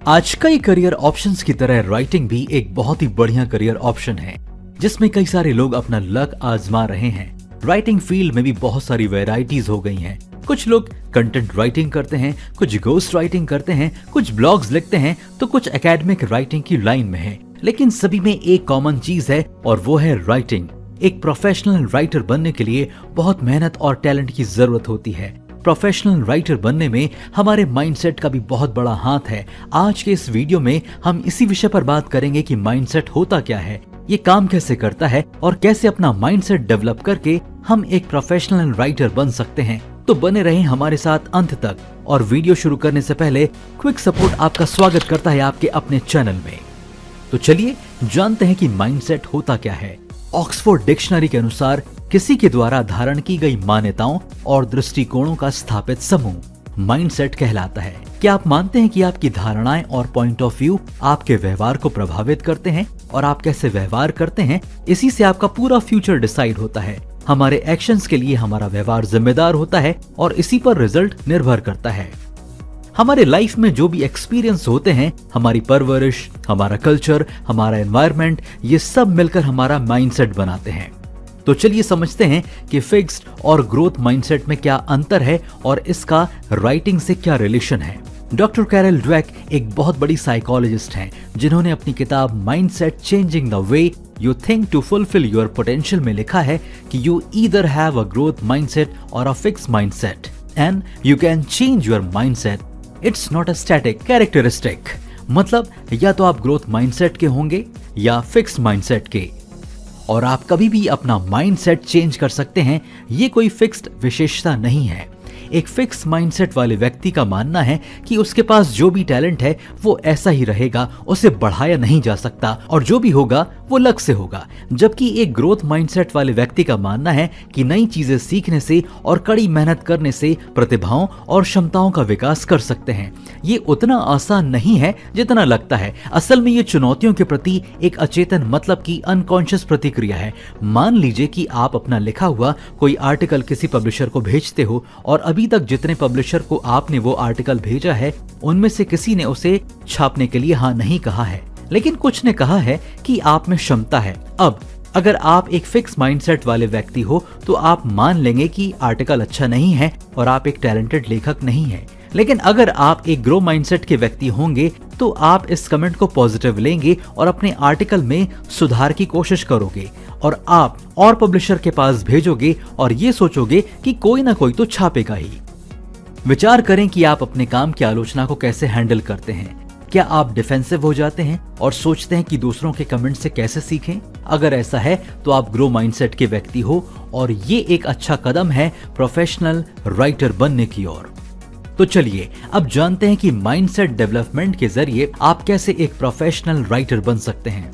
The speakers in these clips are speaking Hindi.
आज कई करियर ऑप्शंस की तरह राइटिंग भी एक बहुत ही बढ़िया करियर ऑप्शन है, जिसमें कई सारे लोग अपना लक आजमा रहे हैं। राइटिंग फील्ड में भी बहुत सारी वैरायटीज हो गई हैं। कुछ लोग कंटेंट राइटिंग करते हैं, कुछ घोस्ट राइटिंग करते हैं, कुछ ब्लॉग्स लिखते हैं, तो कुछ एकेडमिक राइटिंग की लाइन में है। लेकिन सभी में एक कॉमन चीज है और वो है राइटिंग। एक प्रोफेशनल राइटर बनने के लिए बहुत मेहनत और टैलेंट की जरूरत होती है। प्रोफेशनल राइटर बनने में हमारे माइंडसेट का भी बहुत बड़ा हाथ है। आज के इस वीडियो में हम इसी विषय पर बात करेंगे कि माइंडसेट होता क्या है, ये काम कैसे करता है और कैसे अपना माइंडसेट डेवलप करके हम एक प्रोफेशनल राइटर बन सकते हैं। तो बने रहें हमारे साथ अंत तक। और वीडियो शुरू करने से पहले क्विक सपोर्ट आपका स्वागत करता है आपके अपने चैनल में। तो चलिए जानते हैं कि माइंडसेट होता क्या है। ऑक्सफोर्ड डिक्शनरी के अनुसार किसी के द्वारा धारण की गई मान्यताओं और दृष्टिकोणों का स्थापित समूह माइंडसेट कहलाता है। क्या आप मानते हैं कि आपकी धारणाएं और पॉइंट ऑफ व्यू आपके व्यवहार को प्रभावित करते हैं और आप कैसे व्यवहार करते हैं, इसी से आपका पूरा फ्यूचर डिसाइड होता है। हमारे एक्शंस के लिए हमारा व्यवहार जिम्मेदार होता है और इसी पर रिजल्ट निर्भर करता है। हमारे लाइफ में जो भी एक्सपीरियंस होते हैं, हमारी परवरिश, हमारा कल्चर, हमारा एनवायरनमेंट, ये सब मिलकर हमारा माइंडसेट बनाते हैं। तो चलिए समझते हैं कि फिक्स्ड और ग्रोथ माइंडसेट में क्या अंतर है और इसका राइटिंग से क्या रिलेशन है। डॉक्टर कैरल ड्वेक एक बहुत बड़ी साइकोलॉजिस्ट हैं, जिन्होंने अपनी किताब mindset changing the way you think to fulfil your potential में लिखा है कि you either have a growth mindset और a fixed mindset and you can change your mindset. It's not a static characteristic. मतलब या तो आप ग्रोथ माइंडसेट के होंगे या फिक्स्ड माइंडसेट के, और आप कभी भी अपना माइंडसेट चेंज कर सकते हैं। ये कोई फिक्स्ड विशेषता नहीं है। एक फिक्स माइंडसेट वाले व्यक्ति का मानना है कि उसके पास जो भी टैलेंट है वो ऐसा ही रहेगा, उसे बढ़ाया नहीं जा सकता और जो भी होगा वो लक से होगा। जबकि एक ग्रोथ माइंडसेट वाले व्यक्ति का मानना है कि नई चीजें सीखने से और कड़ी मेहनत करने से प्रतिभाओं और क्षमताओं का विकास कर सकते हैं। ये उतना आसान नहीं है जितना लगता है। असल में ये चुनौतियों के प्रति एक अचेतन मतलब की अनकॉन्शियस प्रतिक्रिया है। मान लीजिए कि आप अपना लिखा हुआ कोई आर्टिकल किसी पब्लिशर को भेजते हो और अभी तक जितने पब्लिशर को आपने वो आर्टिकल भेजा है, उनमें से किसी ने उसे छापने के लिए हाँ नहीं कहा है, लेकिन कुछ ने कहा है कि आप में क्षमता है। अब अगर आप एक फिक्स माइंडसेट वाले व्यक्ति हो तो आप मान लेंगे कि आर्टिकल अच्छा नहीं है और आप एक टैलेंटेड लेखक नहीं है। लेकिन अगर आप एक ग्रो माइंडसेट के व्यक्ति होंगे तो आप इस कमेंट को पॉजिटिव लेंगे और अपने आर्टिकल में सुधार की कोशिश करोगे और आप और पब्लिशर के पास भेजोगे और ये सोचोगे कि कोई ना कोई तो छापेगा ही। विचार करें कि आप अपने काम की आलोचना को कैसे हैंडल करते हैं। क्या आप डिफेंसिव हो जाते हैं और सोचते हैं कि दूसरों के कमेंट से कैसे सीखें? अगर ऐसा है तो आप ग्रो माइंडसेट के व्यक्ति हो और ये एक अच्छा कदम है प्रोफेशनल राइटर बनने की ओर। तो चलिए अब जानते हैं कि माइंडसेट डेवलपमेंट के जरिए आप कैसे एक प्रोफेशनल राइटर बन सकते हैं।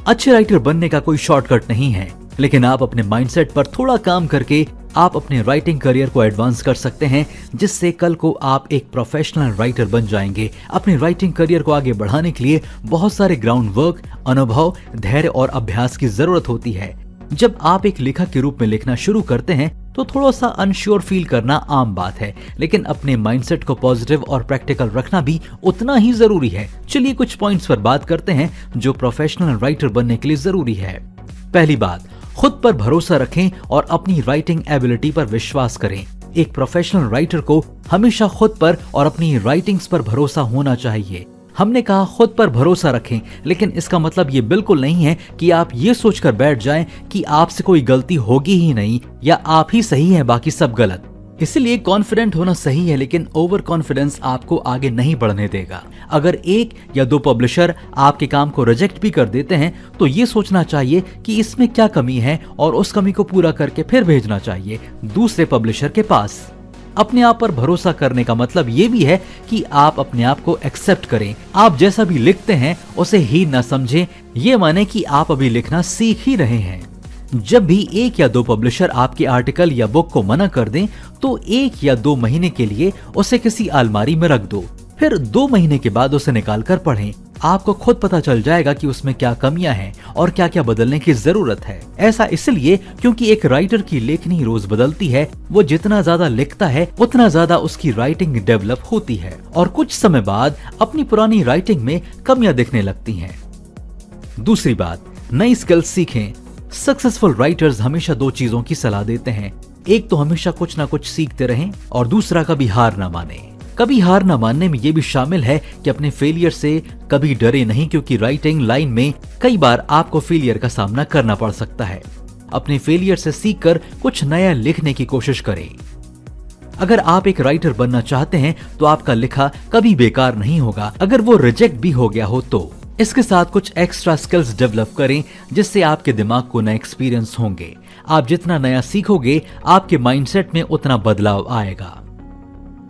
अच्छे राइटर बनने का कोई शॉर्टकट नहीं है, लेकिन आप अपने माइंडसेट पर थोड़ा काम करके आप अपने राइटिंग करियर को एडवांस कर सकते हैं, जिससे कल को आप एक प्रोफेशनल राइटर बन जाएंगे। अपने राइटिंग करियर को आगे बढ़ाने के लिए बहुत सारे ग्राउंड वर्क, अनुभव, धैर्य और अभ्यास की जरूरत होती है। जब आप एक लेखक के रूप में लिखना शुरू करते हैं तो थोड़ा सा अनश्योर फील करना आम बात है, लेकिन अपने माइंडसेट को पॉजिटिव और प्रैक्टिकल रखना भी उतना ही जरूरी है। चलिए कुछ पॉइंट्स पर बात करते हैं जो प्रोफेशनल राइटर बनने के लिए जरूरी है। पहली बात, खुद पर भरोसा रखें और अपनी राइटिंग एबिलिटी पर विश्वास करें। एक प्रोफेशनल राइटर को हमेशा खुद पर और अपनी राइटिंग्स पर भरोसा होना चाहिए। हमने कहा खुद पर भरोसा रखें, लेकिन इसका मतलब ये बिल्कुल नहीं है कि आप ये सोचकर बैठ जाएं कि आपसे कोई गलती होगी ही नहीं या आप ही सही हैं बाकी सब गलत। इसलिए कॉन्फिडेंट होना सही है, लेकिन ओवर कॉन्फिडेंस आपको आगे नहीं बढ़ने देगा। अगर एक या दो पब्लिशर आपके काम को रिजेक्ट भी कर देते हैं तो ये सोचना चाहिए कि इसमें क्या कमी है और उस कमी को पूरा करके फिर भेजना चाहिए दूसरे पब्लिशर के पास। अपने आप पर भरोसा करने का मतलब ये भी है कि आप अपने आप को एक्सेप्ट करें। आप जैसा भी लिखते हैं उसे ही न समझें, ये माने कि आप अभी लिखना सीख ही रहे हैं। जब भी एक या दो पब्लिशर आपके आर्टिकल या बुक को मना कर दें तो 1 या 2 महीने के लिए उसे किसी अलमारी में रख दो, फिर 2 महीने के बाद उसे निकाल कर पढ़ें। आपको खुद पता चल जाएगा कि उसमें क्या कमियां हैं और क्या क्या बदलने की जरूरत है। ऐसा इसलिए क्योंकि एक राइटर की लेखनी रोज बदलती है। वो जितना ज्यादा लिखता है उतना ज्यादा उसकी राइटिंग डेवलप होती है और कुछ समय बाद अपनी पुरानी राइटिंग में कमियां दिखने लगती हैं। दूसरी बात, नई स्किल्स सीखें। सक्सेसफुल राइटर्स हमेशा दो चीजों की सलाह देते हैं। एक तो हमेशा कुछ ना कुछ सीखते रहें और दूसरा कभी हार ना माने। कभी हार ना मानने में ये भी शामिल है कि अपने फेलियर से कभी डरे नहीं, क्योंकि राइटिंग लाइन में कई बार आपको फेलियर का सामना करना पड़ सकता है। अपने फेलियर से सीखकर कुछ नया लिखने की कोशिश करें। अगर आप एक राइटर बनना चाहते हैं तो आपका लिखा कभी बेकार नहीं होगा, अगर वो रिजेक्ट भी हो गया हो तो। इसके साथ कुछ एक्स्ट्रा स्किल्स डेवलप करें जिससे आपके दिमाग को नए एक्सपीरियंस होंगे। आप जितना नया सीखोगे आपके माइंडसेट में उतना बदलाव आएगा।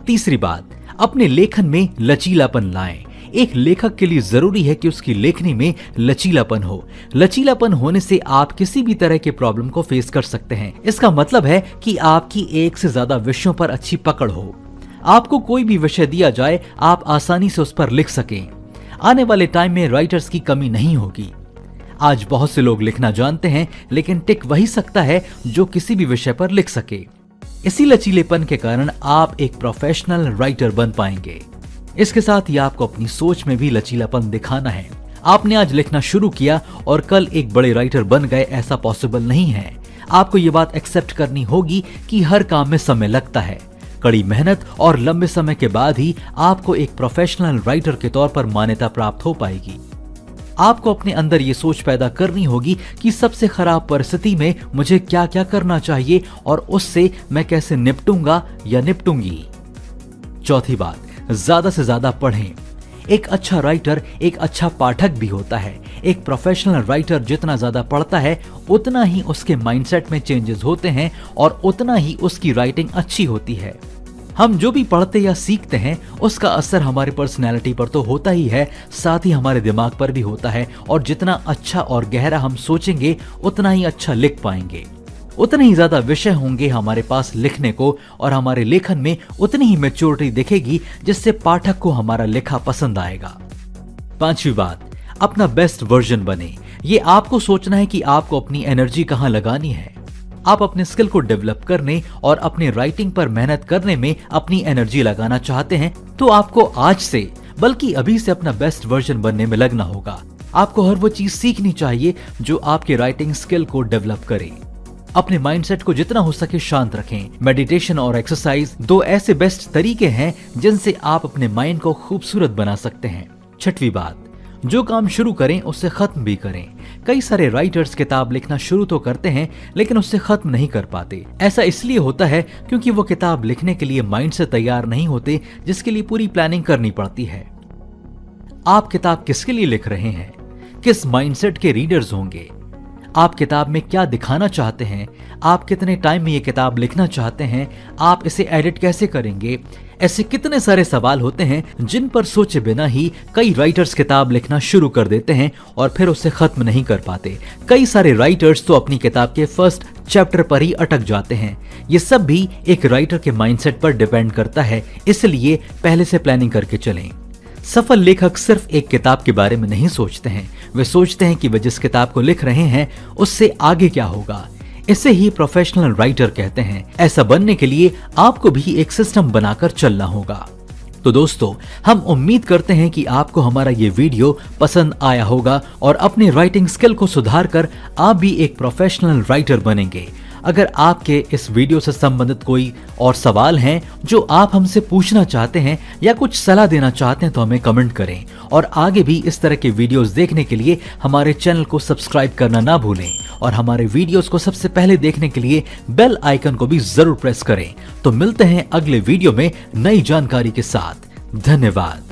तीसरी बात, अपने लेखन में लचीलापन लाएं। एक लेखक के लिए जरूरी है कि उसकी लेखनी में लचीलापन हो। लचीलापन होने से आप किसी भी तरह के प्रॉब्लम को फेस कर सकते हैं। इसका मतलब है कि आपकी एक से ज्यादा विषयों पर अच्छी पकड़ हो। आपको कोई भी विषय दिया जाए आप आसानी से उस पर लिख सकें। आने वाले टाइम में राइटर्स की कमी नहीं होगी। आज बहुत से लोग लिखना जानते हैं लेकिन टिक वही सकता है जो किसी भी विषय पर लिख सके। इसी लचीलेपन के कारण आप एक प्रोफेशनल राइटर बन पाएंगे। इसके साथ ही आपको अपनी सोच में भी लचीलापन दिखाना है। आपने आज लिखना शुरू किया और कल एक बड़े राइटर बन गए, ऐसा पॉसिबल नहीं है। आपको ये बात एक्सेप्ट करनी होगी कि हर काम में समय लगता है। कड़ी मेहनत और लंबे समय के बाद ही आपको एक प्रोफेशनल राइटर के तौर पर मान्यता प्राप्त हो पाएगी। आपको अपने अंदर ये सोच पैदा करनी होगी कि सबसे खराब परिस्थिति में मुझे क्या क्या करना चाहिए और उससे मैं कैसे निपटूंगा या निपटूंगी। चौथी बात, ज्यादा से ज्यादा पढ़ें। एक अच्छा राइटर एक अच्छा पाठक भी होता है। एक प्रोफेशनल राइटर जितना ज्यादा पढ़ता है उतना ही उसके माइंडसेट में चेंजेस होते हैं और उतना ही उसकी राइटिंग अच्छी होती है। हम जो भी पढ़ते या सीखते हैं उसका असर हमारी पर्सनैलिटी पर तो होता ही है, साथ ही हमारे दिमाग पर भी होता है। और जितना अच्छा और गहरा हम सोचेंगे उतना ही अच्छा लिख पाएंगे। उतने ही ज्यादा विषय होंगे हमारे पास लिखने को और हमारे लेखन में उतनी ही मैच्योरिटी दिखेगी जिससे पाठक को हमारा लिखा पसंद आएगा। पांचवी बात, अपना बेस्ट वर्जन बने। ये आपको सोचना है कि आपको अपनी एनर्जी कहां लगानी है। आप अपने स्किल को डेवलप करने और अपनी राइटिंग पर मेहनत करने में अपनी एनर्जी लगाना चाहते हैं तो आपको आज से बल्कि अभी से अपना बेस्ट वर्जन बनने में लगना होगा। आपको हर वो चीज सीखनी चाहिए जो आपके राइटिंग स्किल को डेवलप करे। अपने माइंडसेट को जितना हो सके शांत रखें। मेडिटेशन और एक्सरसाइज दो ऐसे बेस्ट तरीके हैं जिनसे आप अपने माइंड को खूबसूरत बना सकते हैं। छठवीं बात, जो काम शुरू करें उससे खत्म भी करें। कई सारे राइटर्स किताब लिखना शुरू तो करते हैं लेकिन उससे खत्म नहीं कर पाते। ऐसा इसलिए होता है क्योंकि वो किताब लिखने के लिए माइंड से तैयार नहीं होते, जिसके लिए पूरी प्लानिंग करनी पड़ती है। आप किताब किसके लिए लिख रहे हैं? किस माइंडसेट के रीडर्स होंगे? आप किताब में क्या दिखाना चाहते हैं? आप कितने टाइम में ये किताब लिखना चाहते हैं? आप इसे एडिट कैसे करेंगे? ऐसे कितने सारे सवाल होते हैं जिन पर सोचे बिना ही कई राइटर्स किताब लिखना शुरू कर देते हैं और फिर उसे खत्म नहीं कर पाते। कई सारे राइटर्स तो अपनी किताब के फर्स्ट चैप्टर पर ही अटक जाते हैं। ये सब भी एक राइटर के माइंडसेट पर डिपेंड करता है, इसलिए पहले से प्लानिंग करके चलें। सफल लेखक सिर्फ एक किताब के बारे में नहीं सोचते हैं, वे सोचते हैं कि वे जिस किताब को लिख रहे हैं उससे आगे क्या होगा। इसे ही प्रोफेशनल राइटर कहते हैं। ऐसा बनने के लिए आपको भी एक सिस्टम बनाकर चलना होगा। तो दोस्तों, हम उम्मीद करते हैं कि आपको हमारा ये वीडियो पसंद आया होगा और अपने राइटिंग स्किल को सुधार कर आप भी एक प्रोफेशनल राइटर बनेंगे। अगर आपके इस वीडियो से संबंधित कोई और सवाल हैं जो आप हमसे पूछना चाहते हैं या कुछ सलाह देना चाहते हैं तो हमें कमेंट करें और आगे भी इस तरह के वीडियोस देखने के लिए हमारे चैनल को सब्सक्राइब करना ना भूलें और हमारे वीडियोस को सबसे पहले देखने के लिए बेल आइकन को भी जरूर प्रेस करें। तो मिलते हैं अगले वीडियो में नई जानकारी के साथ। धन्यवाद।